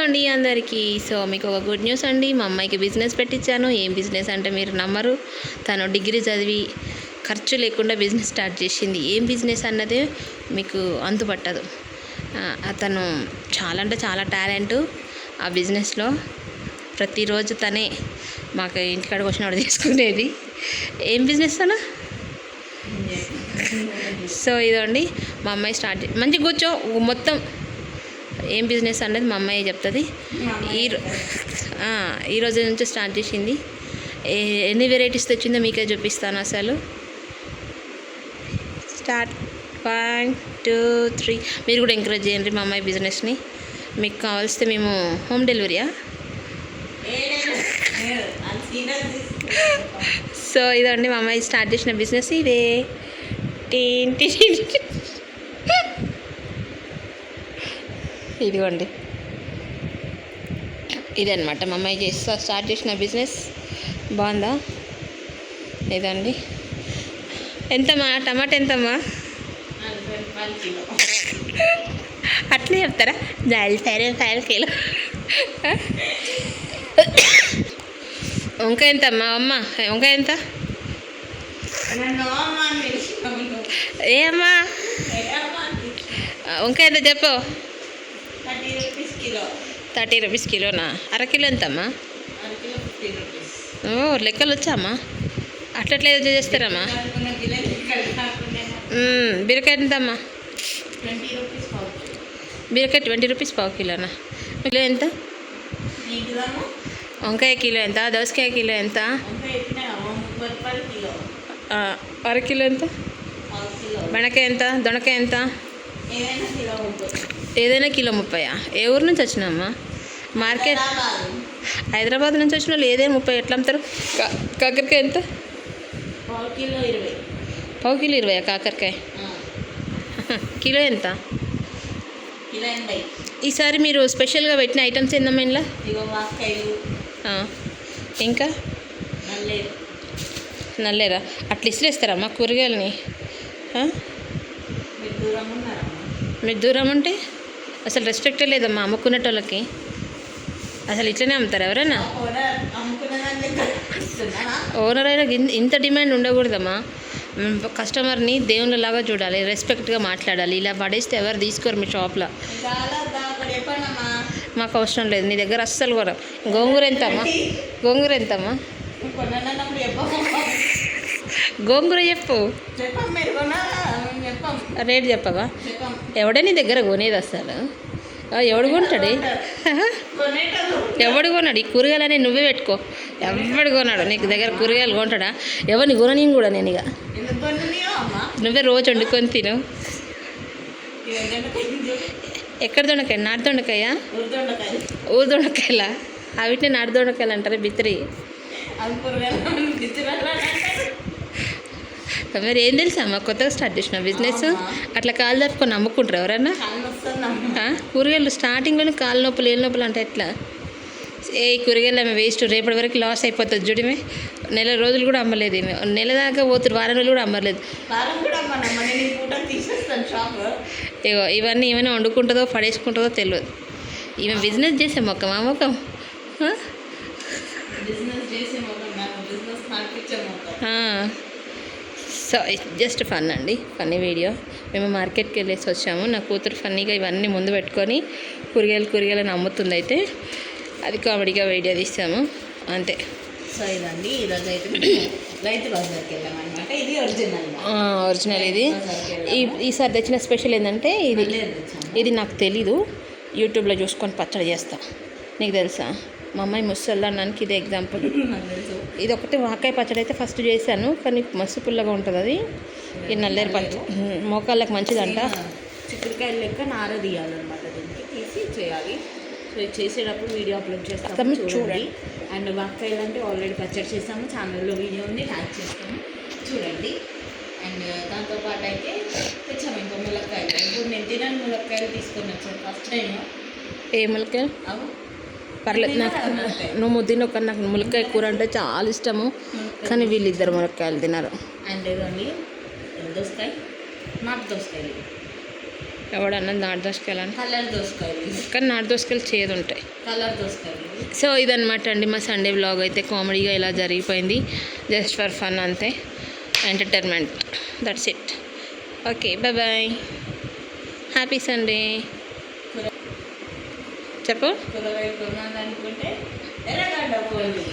అండి అందరికీ. సో మీకు ఒక గుడ్ న్యూస్ అండి. మా అమ్మాయికి బిజినెస్ పెట్టించాను. ఏం బిజినెస్ అంటే మీరు నమ్మరు. తను డిగ్రీ చదివి ఖర్చు లేకుండా బిజినెస్ స్టార్ట్ చేసింది. ఏం బిజినెస్ అన్నదే మీకు అంతుపట్టదు. అతను చాలా అంటే చాలా టాలెంటు ఆ బిజినెస్లో. ప్రతిరోజు తనే మాకు ఇంటికాడికి వచ్చినప్పుడు తీసుకునేది. ఏం బిజినెస్ అన్నా? సో ఇదండి మా అమ్మాయి స్టార్ట్ మంచిగా కూర్చో. మొత్తం ఏం బిజినెస్ అనేది మా అమ్మాయి చెప్తుంది. ఈ రోజు నుంచి స్టార్ట్ చేసింది. ఎన్ని వెరైటీస్ తెచ్చిందో మీకే చూపిస్తాను. అసలు స్టార్ట్ 1 2 3. మీరు కూడా ఎంకరేజ్ చేయండి మా అమ్మాయి బిజినెస్ని. మీకు కావాల్సితే మేము హోమ్ డెలివరీయా. సో ఇదండి మా అమ్మాయి స్టార్ట్ చేసిన బిజినెస్ ఇదే. ఇదిగోండి, ఇదన్నమాట మా అమ్మాయి స్టార్ట్ చేసిన బిజినెస్. బాగుందా? ఇదండి. ఎంతమ్మా టమాటా? ఎంతమ్మా? అట్లే చెప్తారా? 5 కిలో. వంకాయ ఎంతమ్మా? అమ్మ వంకాయ ఎంత? ఏ అమ్మా వంకాయ ఎంత చెప్పు? 30 రూపీస్ కిలోనా? అరకిలో ఎంతమ్మా? లెక్కలు వచ్చామ్మా? అట్లట్లే చేస్తారమ్మా. బీరకాయ ఎంతమ్మా? బీరకాయ 20 రూపీస్ పావు కిలోనా? కిలో ఎంత? వంకాయ కిలో ఎంత? దోసకాయ కిలో ఎంత? అరకిలో ఎంత? బెండకాయ ఎంత? దొండకాయ ఎంత? ఏదైనా కిలో 30. ఏ ఊరు నుంచి వచ్చినామ్మా? మార్కెట్ హైదరాబాద్ నుంచి వచ్చిన వాళ్ళు ఏదైనా 30 ఎట్లా అమ్ముతారు? కాకరకాయ ఎంత? పావు కిలో 20. కాకరకాయ కిలో ఎంత? ఈసారి మీరు స్పెషల్గా పెట్టిన ఐటమ్స్ ఏందమ్మా ఇంట్లో? ఇంకా నల్లేరా? అట్లా ఇసిరేస్తారమ్మా కూరగాయలని? మీరు దూరం ఉంటే అసలు రెస్పెక్టే లేదమ్మా అమ్ముకునేటోళ్ళకి. అసలు ఇట్లనే అమ్ముతారు ఎవరైనా? ఓనర్ అయినా ఇంత డిమాండ్ ఉండకూడదమ్మా. కస్టమర్ని దేవుళ్ళలాగా చూడాలి, రెస్పెక్ట్గా మాట్లాడాలి. ఇలా పడేస్తే ఎవరు తీసుకోరు మీ షాప్లో. మాకు అవసరం లేదు నీ దగ్గర అస్సలు కూడా. గోంగూర ఎంతమ్మా? గోంగూర ఎంతమ్మా? గోంగూర చెప్పు. రేట్ చెప్పవా? ఎవడే నీ దగ్గర కొనేది అసలు? ఎవడు కొంటాడు? ఎవడు కొన్నాడు? ఈ కూరగాయలనే నువ్వే పెట్టుకో. ఎవడు కొన్నాడు నీకు దగ్గర కూరగాయలు కొంటాడా? ఎవరిని కొనని కూడా నేను ఇక. నువ్వే రోజు వండుకొని తిను. ఎక్కడ దొండకాయ? నాటు దొండకాయ? ఊరు దొండకాయలా? అవిటిని నాటు దొండకాయలు అంటారు. బిత్తిరి. మరి ఏం తెలుసమ్మా కొత్తగా స్టార్ట్ చేసిన బిజినెస్? అట్లా కాలు తప్పుకొని అమ్ముకుంటారు ఎవరన్నా? కూరగాయలు స్టార్టింగ్లోనే కాలు నొప్పులు ఏళ్ళ నొప్పులు అంటే ఎట్లా? కూరగాయలు ఆమె వేస్ట్. రేపటి వరకు లాస్ అయిపోతుంది. చూడమే నెల రోజులు కూడా అమ్మలేదు. నెల దాకా పోతుంది. వారం రోజులు కూడా అమ్మలేదు. ఇగో ఇవన్నీ ఏమైనా వండుకుంటుందో పడేసుకుంటుందో తెలియదు. ఈమె బిజినెస్ చేసే మొక్కం ఆ మొక్కం. సో జస్ట్ ఫన్ అండి, ఫన్నీ వీడియో. మేము మార్కెట్కి వెళ్ళేసి వచ్చాము. నా కూతురు ఫన్నీగా ఇవన్నీ ముందు పెట్టుకొని కూరగాయలని అమ్ముతుంది. అయితే అది కామెడీగా వీడియో తీస్తాము అంతే. సో ఇదండి ఈరోజు అయితే రైతు బజార్కి వెళ్ళామన్నమాట. ఇది ఒరిజినల్. ఇది ఈసారి తెచ్చిన స్పెషల్ ఏంటంటే ఇది నాకు తెలీదు. యూట్యూబ్లో చూసుకొని పచ్చడి చేస్తా. నీకు తెలుసా? మా అమ్మాయి ముసల్దానికి ఇది ఎగ్జాంపుల్. ఇది ఒకటి వాకాయ పచ్చడి అయితే ఫస్ట్ చేశాను, కానీ మస్తు పుల్లగా ఉంటుంది అది. ఈ నల్లేరు పచ్చడి మోకాళ్ళకి మంచిదంట. చిక్కుడుకాయలు లెక్క నార తీయాలన్నమాట. దీనికి తీసి చేయాలి. సో ఇది చేసేటప్పుడు వీడియో అప్లోడ్ చేస్తాము చూడండి. అండ్ వాకాయలు అంటే ఆల్రెడీ పచ్చడి చేస్తాము, ఛానల్లో వీడియో ఉంది, యాడ్ చేస్తాము చూడండి. అండ్ దాంతోపాటు అయితే తెచ్చాము ఇంకా ములక్కాయలు. ఇప్పుడు నేను తినని ములక్కాయలు తీసుకొని వచ్చాను ఫస్ట్ టైం. ఏ ములక్కాయలు? పర్లేదు, నాకు నువ్వు తినొక్క. నాకు ములక్కాయ కూర అంటే చాలా ఇష్టము, కానీ వీళ్ళిద్దరు ములక్కాయలు తినరు. అండ్ ఇదండి దోసకాయ, నాటు దోసకాయలు. ఎవడన్నా నాటు దోసకాయలని కలర్ దోసకాయలు, కానీ నాటు దోసకాయలు చేదు ఉంటాయి. కలర్ దోసకాయలు. సో ఇదన్నమాట అండి మా సండే వ్లాగ్ అయితే కామెడీగా ఇలా జరిగిపోయింది. జస్ట్ ఫర్ ఫన్ అంతే, entertainment, that's it. Okay boy, happy Sunday. చెప్పు. కూరగాయ కొనాలనుకుంటే ఎర్రగడ్డ కోళ్ళు.